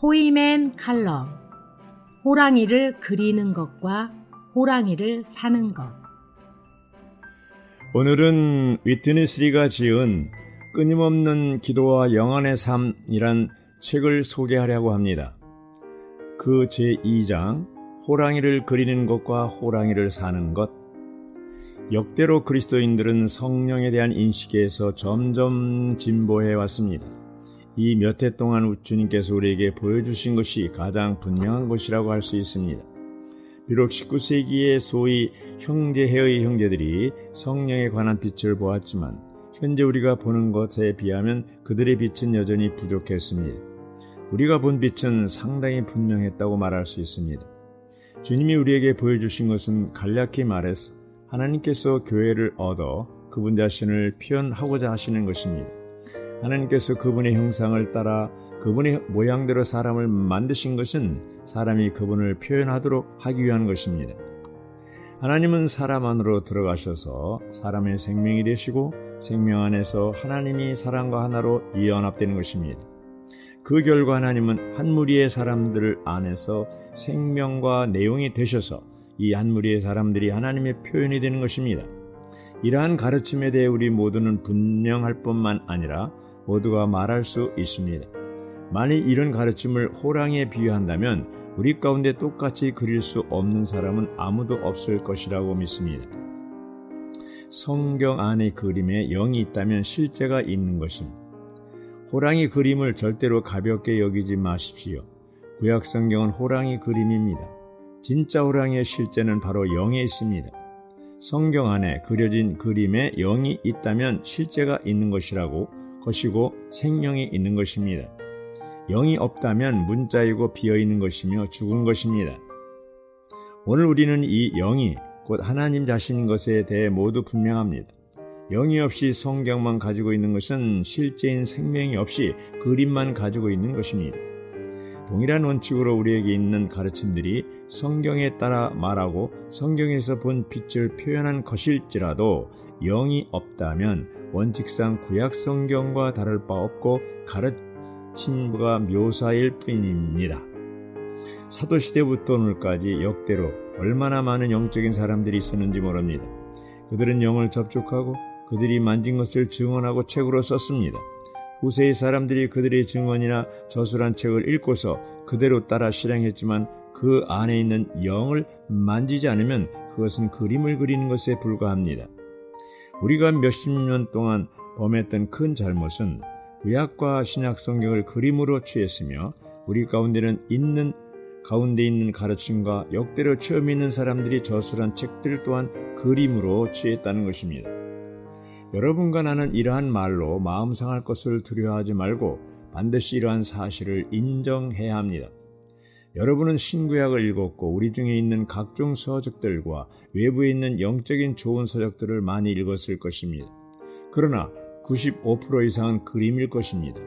포이맨 칼럼, 호랑이를 그리는 것과 호랑이를 사는 것. 오늘은 위트니스리가 지은 끊임없는 기도와 영안의 삶이란 책을 소개하려고 합니다. 그 제2장, 호랑이를 그리는 것과 호랑이를 사는 것. 역대로 그리스도인들은 성령에 대한 인식에서 점점 진보해 왔습니다. 이 몇 해 동안 주님께서 우리에게 보여주신 것이 가장 분명한 것이라고 할 수 있습니다. 비록 19세기의 소위 형제회의 형제들이 성령에 관한 빛을 보았지만 현재 우리가 보는 것에 비하면 그들의 빛은 여전히 부족했습니다. 우리가 본 빛은 상당히 분명했다고 말할 수 있습니다. 주님이 우리에게 보여주신 것은 간략히 말해서 하나님께서 교회를 얻어 그분 자신을 표현하고자 하시는 것입니다. 하나님께서 그분의 형상을 따라 그분의 모양대로 사람을 만드신 것은 사람이 그분을 표현하도록 하기 위한 것입니다. 하나님은 사람 안으로 들어가셔서 사람의 생명이 되시고 생명 안에서 하나님이 사람과 하나로 이연합되는 것입니다. 그 결과 하나님은 한 무리의 사람들 안에서 생명과 내용이 되셔서 이 한 무리의 사람들이 하나님의 표현이 되는 것입니다. 이러한 가르침에 대해 우리 모두는 분명할 뿐만 아니라 모두가 말할 수 있습니다. 만일 이런 가르침을 호랑이에 비유한다면 우리 가운데 똑같이 그릴 수 없는 사람은 아무도 없을 것이라고 믿습니다. 성경 안의 그림에 영이 있다면 실제가 있는 것입니다. 호랑이 그림을 절대로 가볍게 여기지 마십시오. 구약 성경은 호랑이 그림입니다. 진짜 호랑이의 실제는 바로 영에 있습니다. 성경 안에 그려진 그림에 영이 있다면 실제가 있는 것이고 생명이 있는 것입니다. 영이 없다면 문자이고 비어있는 것이며 죽은 것입니다. 오늘 우리는 이 영이 곧 하나님 자신인 것에 대해 모두 분명합니다. 영이 없이 성경만 가지고 있는 것은 실제인 생명이 없이 그림만 가지고 있는 것입니다. 동일한 원칙으로 우리에게 있는 가르침들이 성경에 따라 말하고 성경에서 본 빛을 표현한 것일지라도 영이 없다면 원칙상 구약 성경과 다를 바 없고 가르침과 묘사일 뿐입니다. 사도시대부터 오늘까지 역대로 얼마나 많은 영적인 사람들이 있었는지 모릅니다. 그들은 영을 접촉하고 그들이 만진 것을 증언하고 책으로 썼습니다. 후세의 사람들이 그들의 증언이나 저술한 책을 읽고서 그대로 따라 실행했지만 그 안에 있는 영을 만지지 않으면 그것은 그림을 그리는 것에 불과합니다. 우리가 몇십 년 동안 범했던 큰 잘못은 구약과 신약 성경을 그림으로 취했으며 우리 가운데 있는 가르침과 역대로 처음 있는 사람들이 저술한 책들 또한 그림으로 취했다는 것입니다. 여러분과 나는 이러한 말로 마음 상할 것을 두려워하지 말고 반드시 이러한 사실을 인정해야 합니다. 여러분은 신구약을 읽었고 우리 중에 있는 각종 서적들과 외부에 있는 영적인 좋은 서적들을 많이 읽었을 것입니다. 그러나 95% 이상은 그림일 것입니다.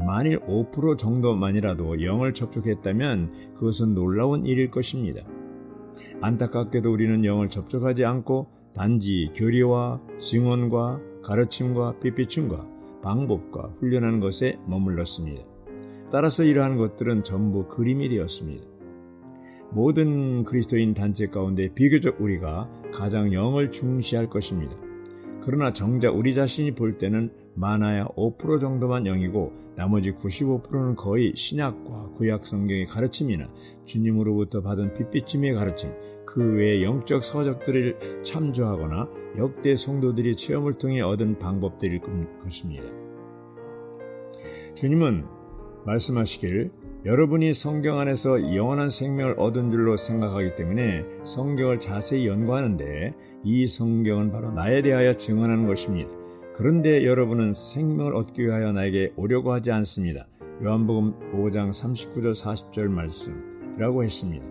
만일 5% 정도만이라도 영을 접촉했다면 그것은 놀라운 일일 것입니다. 안타깝게도 우리는 영을 접촉하지 않고 단지 교리와 증언과 가르침과 삐삐춤과 방법과 훈련하는 것에 머물렀습니다. 따라서 이러한 것들은 전부 그림이 되었습니다. 모든 그리스도인 단체 가운데 비교적 우리가 가장 영을 중시할 것입니다. 그러나 정작 우리 자신이 볼 때는 많아야 5% 정도만 영이고 나머지 95%는 거의 신약과 구약 성경의 가르침이나 주님으로부터 받은 핏비침의 가르침, 그 외의 영적 서적들을 참조하거나 역대 성도들이 체험을 통해 얻은 방법들일 것입니다. 주님은 말씀하시길 여러분이 성경 안에서 영원한 생명을 얻은 줄로 생각하기 때문에 성경을 자세히 연구하는데 이 성경은 바로 나에 대하여 증언하는 것입니다. 그런데 여러분은 생명을 얻기 위하여 나에게 오려고 하지 않습니다. 요한복음 5장 39절 40절 말씀이라고 했습니다.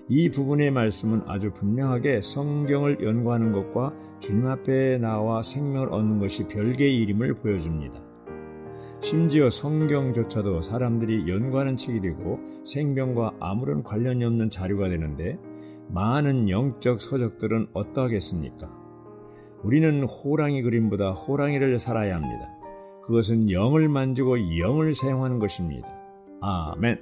이 부분의 말씀은 아주 분명하게 성경을 연구하는 것과 주님 앞에 나와 생명을 얻는 것이 별개의 일임을 보여줍니다. 심지어 성경조차도 사람들이 연구하는 책이 되고 생명과 아무런 관련이 없는 자료가 되는데 많은 영적 서적들은 어떠하겠습니까? 우리는 호랑이 그림보다 호랑이를 살아야 합니다. 그것은 영을 만지고 영을 사용하는 것입니다. 아멘.